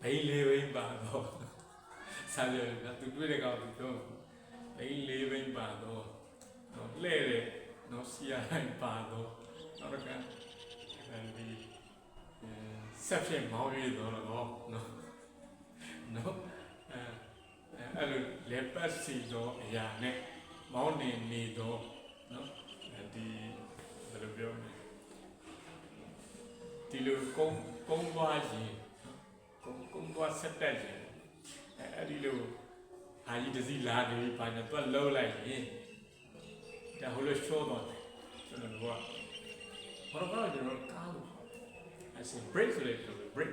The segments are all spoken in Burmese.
ဘိန်းလေးဘိန်းပါတော့စားကြတယ်နော်သူတွေ့တဲ့ကောင်သူတော့ဘိန်းလေးဘိန်းပါတော့နော်လှဲ့တယ်နော်စီယာတိုင်းပါတော့နောက်ကဒီဆက်ဖြစ်မောင်းရည်တော့နော်နော်အဲ့လိုလေပတ်စီတော့အရာနဲ့မောင်းနေတော့နော်ဒီဘယ်လိုပြောလဲဒီလိုကုန်းသွားရင်ကုန်းသွားဆက်တက်ရင်အဲ့ဒီလိုဟာကြီးတစည်းလာနေပြီဘာညာတော့လှုပ်လိုက်ရင်ဒါဟိုလိုရှော့တော့တယ်ကျွန်တော်ကဘာလို့ကျွန်တော်ကားလို့အဲ့စ break ဆိုလေ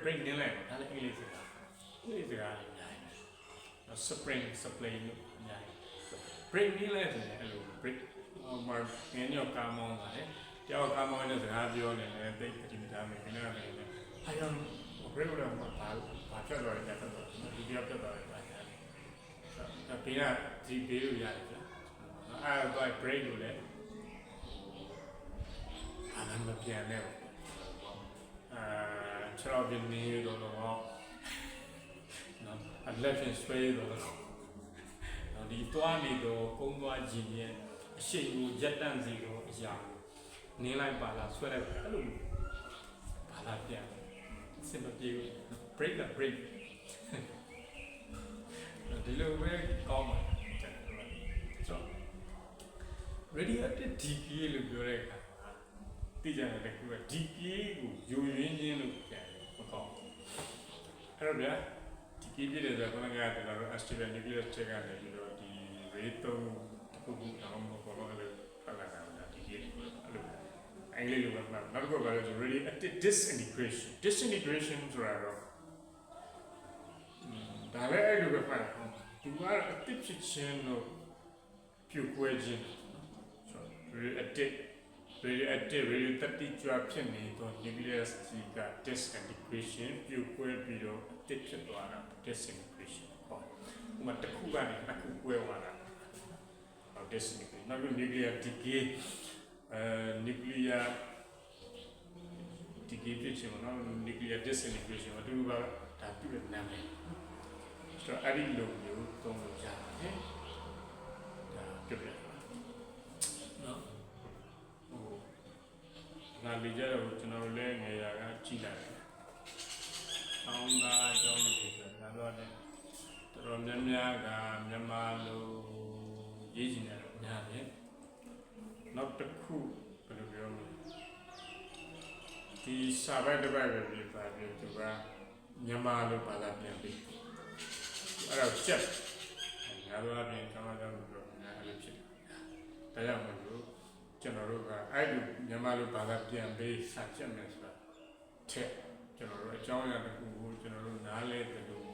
break နေလိုက်ဒါလည်းအင်္ဂလိပ်စကားလေးများတယ် spring လို့များတယ် break နေလိုက်တယ်အဲ့လို break မှာငင်းရောကားမောင်းတာလေကြောက်ကားမောင်းတဲ့စကားပြောနေတယ်တိတ်တိမသားမယ်ခဏခဏနဲ့ဟာရော break တော့ဘာဖြတ်တော့တယ်တော့ဒီပြောပြတော့တယ်ဒါပေးရဒီပေးလို့ရတယ်ဗျာအဲ့တော့ break လို့လေဘာမှမပြန်နဲ့ခြေတော်ပြင်းနေတော့နော်အလက်ဖြင့်ဆွဲတော့ဒီတွားနေတော့ကုန်းသွားခြင်းရဲ့အရှိန်ကိုရက်တန့်စီတော့အရာနင်းလိုက်ပါလားဆွဲလိုက်ပါအဲ့လိုဘာသာပြန်စင်မပြေဘူး break the break ဒီလိုပဲကောင်းပါဆို radiated decay လို့ပြောတဲ့အခါသိကြတယ်ကူက decay ကိုယိုယွင်းခြင်းလို့ပြန်မကောင်းအဲ့တော့ဗျာdecay ပြည့်တယ်ဆိုတော့ကျွန်တော်တို့ astral nucleus check ကနေပြီးတော့ဒီ ray 3ခုခုအောင်မပေါ်တော့လည်းဖတ်လာတာဗျာ decay အဲ့လိုအင်္ဂလိပ်လိုပဲမှတ်နောက်တစ်ခုကလည်း radiated disintegration ဆိုတာတော့ဒါလည်းအဲ့လိုပဲမှတ်တာသူကအတစ်ဖြစ်ခြင်းလို့ပြိုကွဲခြင်းဆိုradio တတိကျွာဖြစ်နေတော့ nucleus ကြီးက disintegration ပြိုကွဲပြီးတော့အတစ်ဖြစ်သွားတာ disintegration ဟောဥမာတစ်ခုကနေနှစ်ခုကွဲသွားတာdisintegration နောက်ပြီး nuclear decay nuclear decay ဖြစ်ခြင်းနော် nuclear disintegration အတူတူပါဒါပြုတဲ့နာမည်ဆိုတော့အဲ့ဒီလိုမျိုးသုံးလို့ရတယ်ဒါပြပြနော်ဟိုငါလေကြတော့ကျွန်တော်လည်းငယ်ရာကကြည်လိုက်တယ်ဆောင်းသားအကြောင်းတွေဆိုတာတော့လည်းတော်တော်များများကမြန်မာလိုရေးချင်တယ်များတယ်နောက်တစ်ခုဘယ်လိုပြောမလဲဒီစာပိုက်တစ်ပိုက်ပဲပြပါပြီသူကမြန်မာလိုဘာသာပြန်ပြီးအဲ့တော့ချက်ငါတို့အပြင်ကျွန်တော်တို့ငါအဲ့လိုဖြစ်တယ်ဒါကြောင့်မလို့ကျွန်တော်တို့ကအဲ့ဒီမြန်မာလိုဘာသာပြန်ပြီးစာချက်မယ်ဆိုတာချက်ကျွန်တော်တို့အကြောင်းအရာတစ်ခုကိုကျွန်တော်တို့နားလဲတယ်လို့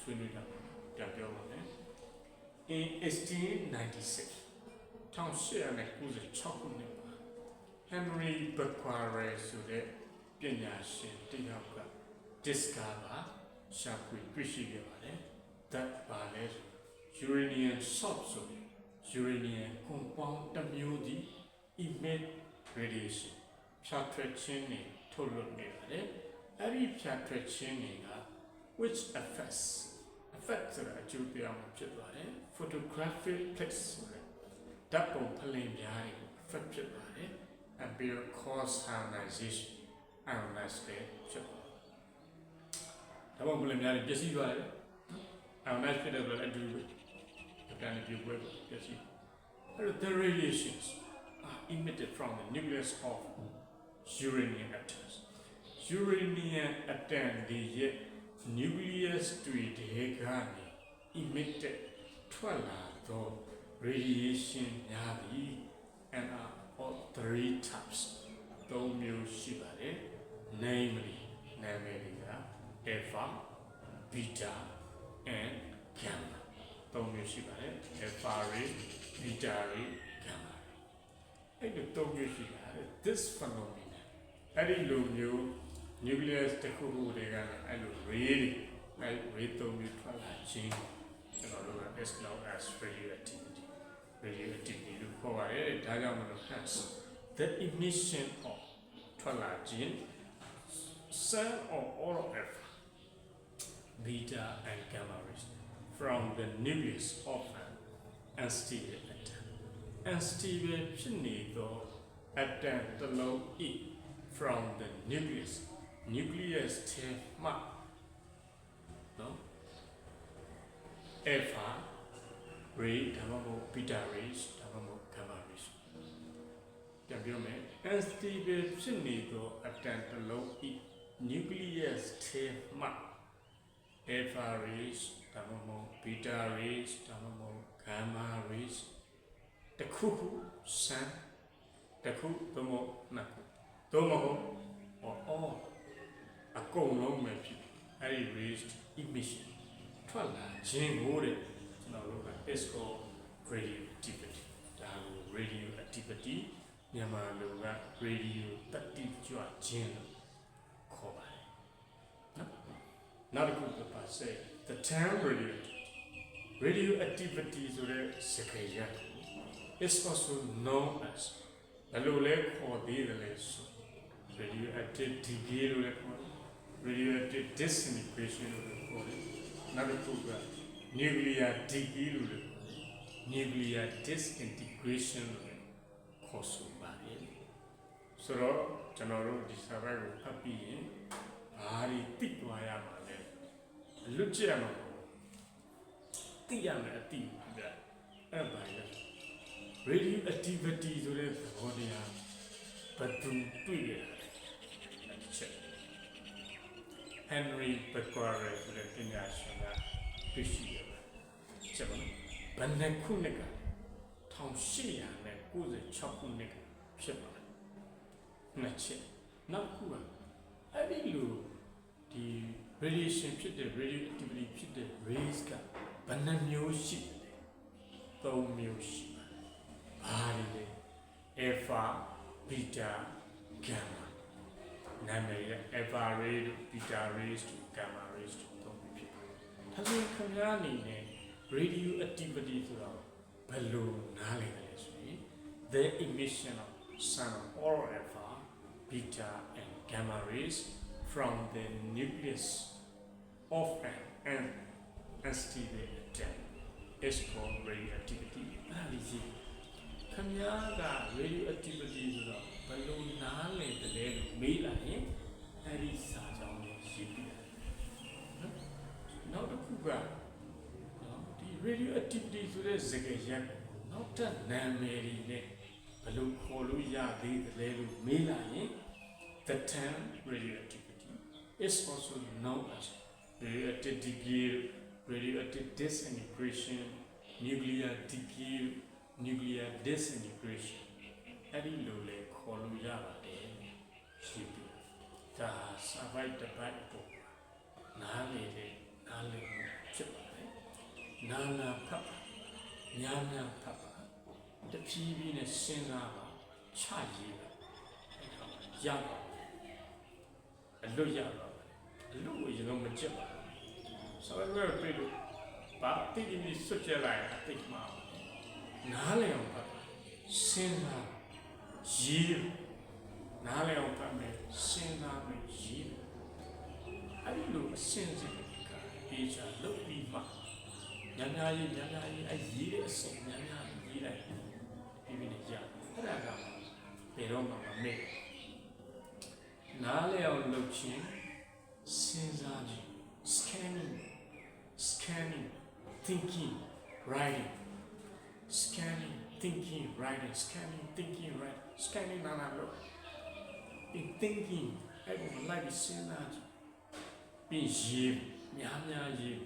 ဆွေးနွေးတာပြန်ပြောပါမယ် in 1896 1896ခုနှစ်မှာ Henry Becquerel ဆိုတဲ့ပညာရှင်တစ်ယောက်က discover ရှာဖွေတွေ့ရှိခဲ့ပါတယ် that ပါလဲဆို uranium salt ဆိုတဲ့ uranium compound တစ်မျိုးဒီ emit radiation ဖြတ်ထွက်ခြင်းနဲ့ထုတ်လွှတ်နေပါတယ်အဲ့ဒီဖြတ်ထွက်ခြင်းတွေက which affect ဆိုတာအကျိုးတရားမှာဖြစ်သွားတယ် photographic plates ဆိုတဲ့ဓာတ်ပုံဖလင်များတွေကို affect ဖြစ်ပါတယ် and be cause ionization ionized ဖြစ်ပါတယ်ဓာတ်ပုံဖလင်များတွေပျက်စီးသွားတယ် ionized ဖြစ်တဲ့အတွက်အတူတူပြန်ပြိုကွဲပျက်စီးအဲ့တော့ the radiations are emitted from the nucleus of uranium atoms uranium atom တွေရဲ့ nucleus တွေထဲကနေ emitted ထွက်လာသော radiation များသည် and are of three types သုံးမျိုးရှိပါတယ် namely နာမည်တွေက alpha beta and gamma သုံးမျိုးရှိပါတယ် alpha ray beta ray gamma အဲ့ဒီသုံးမျိုးရှိပါတယ် this phenomenon အဲ့ဒီလိုမျိုး nucleus တစ်ခုခုတွေကအဲ့လို ray တွေအဲ့ ray သုံးမျိုးထွက်လာခြင်းကျွန်တော်တို့က as long as radioactivity လို့ခေါ်ပါတယ်ဒါကြောင့်မလို့ hence the emission of ထွက်လာခြင်း sun or all of alpha beta and gamma rays from the nucleus of an unstable atom unstable ဖြစ်နေသော atom တစ်လုံး E from the nucleus ထဲမှနော် alpha ray ဒါမှမဟုတ် beta rays ဒါမှမဟုတ် gamma rays ပြန်ပြောမယ် unstable ဖြစ်နေသော atom တစ်လုံး E nucleus ထဲမှ alpha rays ဒါမှမဟုတ် beta rays ဒါမှမဟုတ် gamma rays တစ်ခုခုစမ်းတစ်ခုသို့မဟုတ်နှစ်ခုသို့မဟုတ်အကုန်လုံးပဲဖြစ်အဲ့ဒီ rays emission ထွက်လာခြင်းကိုတဲ့ကျွန်တော်တို့က is called radioactivity ဒါကို radioactivity မြန်မာလိုက radio တတိကြွခြင်းလို့ခေါ်ပါတယ်နောက်တစ်ခုကပါစေ the term radioactivity ဆိုတဲ့စကားရပ် is also known as ဘယ်လိုလဲခေါ်သေးတယ်လဲဆို radioactive decay လို့လည်းခေါ်တယ် radioactive disintegration လို့လည်းခေါ်တယ်နောက်တစ်ခုက nuclear decay လို့လည်းခေါ်တယ် nuclear disintegration လို့လည်းခေါ်ဆိုပါတယ်ဆိုတော့ကျွန်တော်တို့ဒီစာပိုက်ကိုဖတ်ပြီးရင်ဘာတွေသိသွားရမှာလဲအလွတ်ကျက်မှာသိရမယ်အသိပြအဲ့ဘာလဲ radioactivity ဆိုတဲ့သဘောတရားဘယ်သူတွေ့ရလဲချက် Henry Becquerel ဆိုတဲ့ပညာရှင်ကတွေ့ရှိရတယ်ချက်ပါဘယ်နှစ်ခုနှစ်က1896ခုနှစ်ကဖြစ်ပါတယ်နှစ်ချက်နောက်ခုကအဲ့ဒီလိုဒီ radiation ဖြစ်တဲ့ radioactivity ဖြစ်တဲ့ rays ကဘယ်နှမျိုးရှိလဲသုံးမျိုးရှိပါတယ်ဘာတွေလဲ alpha beta gamma နာမည်ရ alpha ray တို့ beta rays တို့ gamma rays တို့သုံးမျိုးဖြစ်ပါတယ်ဒါဆိုခင်ဗျားအနေနဲ့ radioactivity ဆိုတော့ဘယ်လိုနားလည်လဲဆိုရင် the emission of some or alpha beta and gamma rays from the nucleus of an unstable atom is called radioactivity အဲ့ဒီစီခင်ဗျားက radioactivity ဆိုတော့ဘယ်လိုနားလည်တယ်လဲလို့မေးလာရင်အဲ့ဒီစာကြောင်းကိုရေးပြရတယ်နောက်တစ်ခုကဒီ radioactivity ဆိုတဲ့စကားရပ်နောက်ထပ်နာမည်တွေနဲ့ဘယ်လိုခေါ်လို့ရသေးတယ်လဲလို့မေးလာရင် the term radioactivity is also known as radioactive decay radioactive disintegration nuclear decay nuclear disintegration အဲ့ဒီလိုလေခေါ်လို့ရပါတယ်ရှိပြီဒါစာပိုက်တစ်ပိုက်ပေါ့နားလေဖြစ်ပါတယ်နာနာဖတ်ပါညာညာဖတ်ပါတဖြည်းဖြည်းနဲ့စဉ်းစားပါချရေးပါအဲ့ဒါမှရပါအလွတ်ရပါအလွတ်ကိုရင်တော့မကြက်ပါဘူးစာပိုက်ကိုပြလို့ဘာတိတိကျစွတ်ကြလိုက်အသိမှာနားလေအောင်ဖတ်ပါစဉ်းစားရေးနားလေအောင်ဖတ်မယ်စဉ်းစားမယ်ရေးအဲ့ဒီလိုအစဉ်စဉ်ကအေးချလုပ်ပြီးမှညာရေးအဲ့ရေးတဲ့အစဉ်ညာရေးလိုက်ပြီးပြီးနဲ့ရအဲ့ဒါကဘယ်တော့မှမမေ့နားလေအောင်လုပ်ခြင်းစဉ်းစားခြင်း scanning thinking writing scanning thinking writing scanning နာနာလို့ in thinking အဲ့ကိုလိုက်ပြီးစဉ်းစားခြင်းပြီးရေးများရေး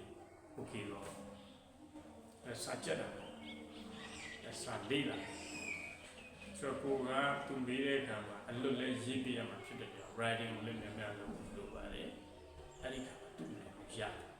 okay တော့စာကြက်တာစာလေးလာဆိုတော့ကိုကသူမေးတဲ့အခါမှာအလွတ်လဲရေးပြရမှာဖြစ်တယ်ပြော writing ကိုလည်းများလုပ်လို့ပါတယ်အဲ့ဒီခါမှာသူ့လည်းရတယ်